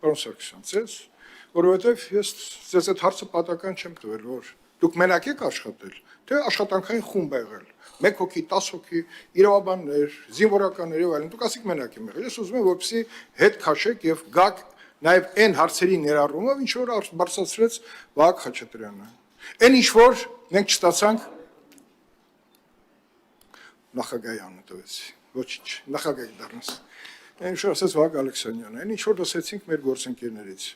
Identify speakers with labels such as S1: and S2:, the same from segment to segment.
S1: պարոն Սարգսյան, ձեզ, որովհետև ես ձեզ այդ հարցը պատական չեմ տվել, որ դուք մենակ եք աշխատել, թե աշխատանքային խումբ եղել, 1 հոգի, 10 հոգի, իրավաբաններ, զինվորականներ եւ այլն, դուք ասիք մենակ եմ եղել, ես ուզում եմ որպեսզի հետ քաշեք եւ գաք նաեւ այն հարցերի ներառումով, ինչ որ բարձրացրեց Վահագն Խաչատրյանը։ Այն ինչ որ մենք չստացանք նախագահյանը տվեց, ոչինչ, նախագահ դառնաս։ Այն ինչ որ ասեց Վահագն Ալեքսանյանը, այն ինչ որ լսեցինք մեր գործընկերներից։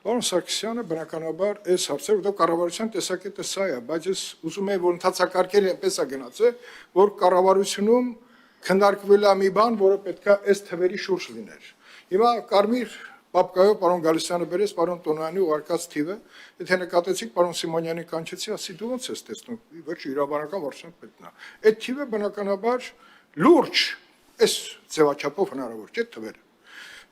S1: Պարոն Սարգսյանը բնականաբար այս հարցերը, որտեղ կառավարության տեսակետը սա է, բայց ես ուզում եմ, որ ընթացակարգերը այնպես է գնացել, որ կառավարությունում քննարկվել է մի բան, որը պետք է այս թվերի շուրջ լիներ։ Հիմա Կարմիր Պապկայով պարոն Գալստյանը բերեց պարոն Տոնյանի ուղարկած թիվը, եթե նկատեցիք պարոն Սիմոնյանի կանչեցի, ասի դու ո՞նց ես տեսնում, ոչ իրավաբանական վարչության պետն է։ Այդ թիվը բնականաբար լուրջ այս ձևաչափով հնարավոր չէ թվերը։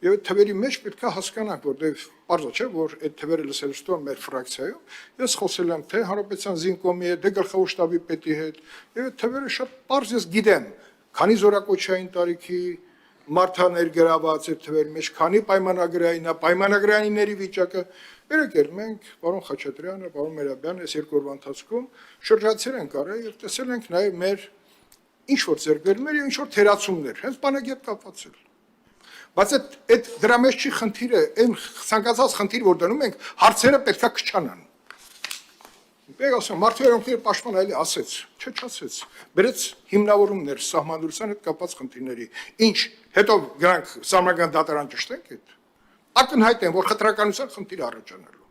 S1: Եվ այդ թվերի մեջ պետք է հասկանանք, որտեղ պարզ չէ, որ այդ թվերը լսելուց հետո մեր ֆրակցիայում ես խոսել եմ թե Հանրապետության զինկոմի հետ, թե գլխավոր շտաբի պետի հետ, եւ այդ թվերը շատ պարզ ես գիտեմ, քանի զորակոչային տարիքի մարդա ներգրաված այդ թվերի մեջ, քանի պայմանագրային, պայմանագրայինների վիճակը, եկել մենք պարոն Խաչատրյանը, պարոն Մերաբյանը այս 2 օրվա ընթացքում շրջացել ենք արել եւ տեսել ենք նաեւ մեր ինչ որ ձեռքբերումներ եւ ինչ որ թերացումներ, հենց բանակետ կապված է։ Բայց այդ դրա մեջ չի խնդիրը, այն ցանկացած խնդիր, որ դնում ենք, հարցերը պետքա քչանան։ Բեք ասում, մարդու երոնքները պաշտպանելի ասեց, չասեց, բերեց հիմնավորումներ սահմանադրության հետ կապված խնդիրների։ Ինչ, հետո գրանք սահմանական դատարան ճշտենք այդ։ Ակնհայտ են, որ խտրականության խնդիր առաջանալու։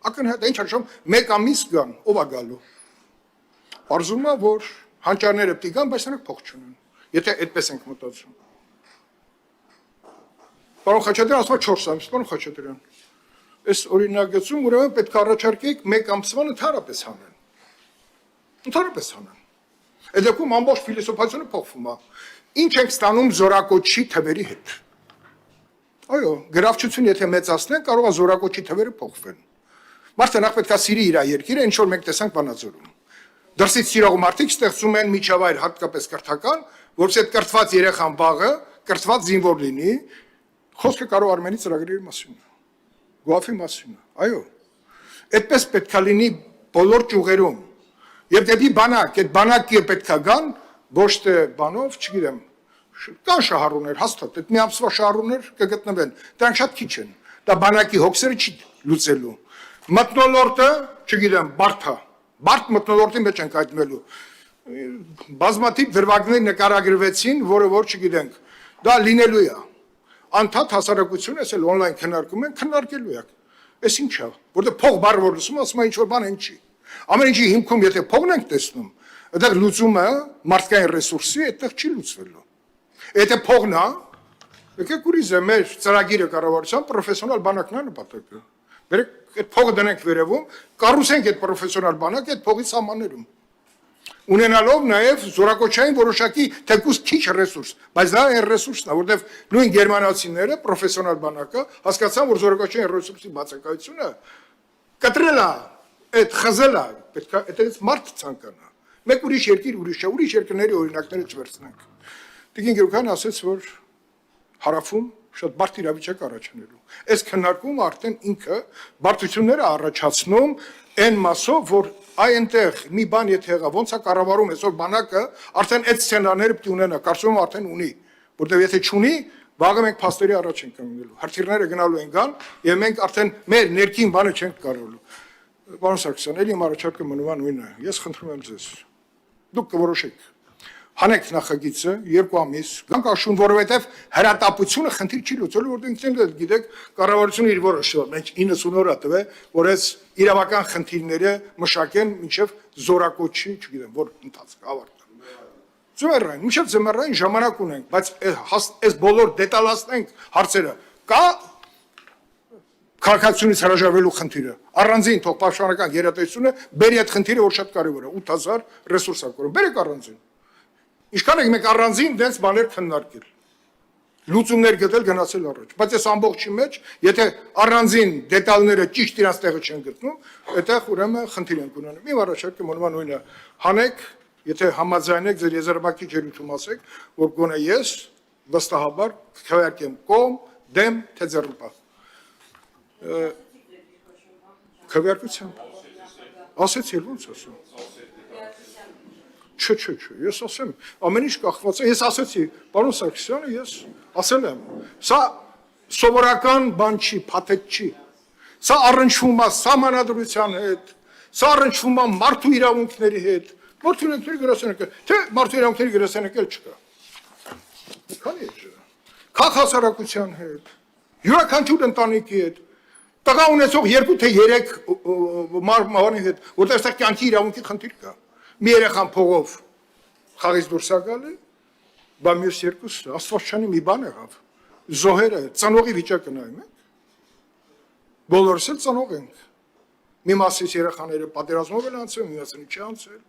S1: Ակնհայտ է, ինչ արժում, 1 ամիս գան, ով է գալու։ Պարզվում է, որ հանճարները պիտի գան, բայց նրանք փող չունեն։ Եթե այդպես ենք մտածում։ Պարոն Խաչատրյան ասում է 4 ամիս, պարոն Խաչատրյան։ Այս օրինագծում ուրեմն պետք է առաջարկեիք 1 ամսվան ընդհանրապես հանեն։ Ընդհանրապես հանեն։ Այդ դեպքում ամբողջ ֆիլիսոփայությունը փոխվում է։ Ինչ ենք ստանում զորակոչի թվերի հետ։ Այո, գրավչություն եթե մեծացնեն, կարող է զորակոչի թվերը փոխվեն։ Մարդը նախ պետք է սիրի իր երկիրը, ինչ որ մենք տեսանք Վանաձորում։ Դրսից սիրող մարդիկ ստեղծում են միջավայր հատկապես կրթական, որովհետեւ այդ կրթված երեխան վաղը կրթված զինվոր լինի, խոսքը կարող Արմենի ծրագրերի մասին է, գովի մասին է, այո, այդպես պետք է լինի բոլոր ճյուղերում, եւ դեպի բանակ, այդ բանակը պետք է գան, ոչ թե բանով, չգիտեմ, կան շահառուներ, հաստատ, այդ մի ամսվա շահառուներ կգտնվեն, դրանք շատ քիչ են, դա բանակի հոգսերը չի լուծելու, մթնոլորտը, չգիտեմ, բարդ մթնոլորտի մեջ ենք հայտնվելու, բազմաթիվ դրվագներ նկարագրվեցին, որը որ չգիտենք, դա լինելու է, անդադ հասարակությունը ասել on-line քննարկում են, քննարկելու եք, այս ինչ է, որտեղ փող բառը որ լսում, ասում է ինչ որ բան են չի, ամեն ինչի հիմքում եթե փողն ենք տեսնում, այդտեղ լուծումը մարդկային ռեսուրսի այդտեղ չի լուծվելու, եթե փողն է, եկեք ուրիշ է մեր ծրագիրը կառավարության պրոֆեսիոնալ բանակն է նպատակը, բերեք այդ փողը դնենք վերևում, կառուցենք այդ պրոֆեսիոնալ բանակը այդ փողի սահմաններում, ունենալով նաև զորակոչային որոշակի թեկուզ քիչ ռեսուրս, բայց դա այն ռեսուրսն է, որտեղ նույն գերմանացիները պրոֆեսիոնալ բանակը հասկացան, որ զորակոչային ռեսուրսի բացակայությունը կտրել է, այդ խզել է, պետք է այդպես մարդ ցանկանա։ Մեկ ուրիշ երկիր ուրիշ է, ուրիշ երկրների օրինակները չվերցնենք։ Տիկին Գերուքյանը ասեց, որ հարավում շատ բարդ իրավիճակ առաջանալու։ Այս քննարկումը արդեն ինքը բարդությունները առաջացնում այն մասով, որ այնտեղ մի բան եթե եղա, ոնց է կառավարում այսօր բանակը, արդեն այդ սցենարները պիտի ունենա, կարծում եմ արդեն ունի, որտեղ եթե չունի, վաղը մենք փաստերի առաջ ենք կանգնելու։ Հրթիռները գնալու են գան, եւ մենք արդեն մեր ներքին բանը չենք կարողելու։ Պարոն Սարգսյան, ելի իմ առաջարկը մնում է նույնը։ Ես խնդրում եմ ձեզ։ Դուք կորոշեք։ Հանեք նախագիծը 2 ամիս, գանք աշուն, որովհետև հրատապությունը խնդիր չի լուծելու, որտեղ ինքներդ գիտեք, կառավարությունը իր որոշել, մենք 90 օր տվել, որ այս իրավական խնդիրները մշակեն մինչև զորակոչի, չգիտեմ, որ ընթացքը ավարտվի։ Ձմեռային, մինչև ձմեռային ժամանակ ունենք, բայց այս բոլոր դետալացնենք հարցերը, կա քաղաքացիությունից հրաժարվելու խնդիրը, առանձին թող պաշտպանական գերատեսչությունը բերի այդ խնդիրը, որ շատ կարևոր է, 8000 ռեսուրս ակորում, բերեք առանձին։ Ինչքան եք մենք առանձին դենց բաներ քննարկել, լուծումներ գտել գնացել առաջ, բայց այս ամբողջի մեջ, եթե առանձին դետալները ճիշտ իրաց տեղը չեն գտնում, այդտեղ ուրեմն խնդիր ենք ունենում։ Իմ առաջարկը մնում նույնը, հանեք, եթե համաձայնեք ձեր եզրամակի ջերմություն ասեք, որ գոնե ես վստահաբար քվեարկեմ կողմ, դեմ թե ձեռնպահ։ քվեարկությամբ։ Ասեցի ոնց ասում։ Չէ, ես ասեմ, ամեն ինչ կախված է, ես ասեցի, պարոն Սարգսյանը, ես ասել եմ, սա սովորական բան չի, փաթեթ չի, սա առնչվում է սահմանադրության հետ, սա առնչվում է մարդու իրավունքների հետ, մարդու իրավունքների գրասենյակը, թե մարդու իրավունքների գրասենյակը չկա։ Քանի է, քաղաքացիության հետ, յուրաքանչյուր ընտանիքի հետ, տղա ունեցող 2 թե 3 մարմնի հետ, որտեղ այստեղ կյանքի իրավունքի խնդիր կա։ Մի երեխան փողով խաղից դուրս է գալի, բա մյուս երկուսը, Աստված չանի մի բան եղավ, զոհերը, ծնողի վիճակը նայում եք, բոլորս էլ ծնող ենք, մի մասից երեխաները պատերազմով են անցել, մի մասը չի անցել,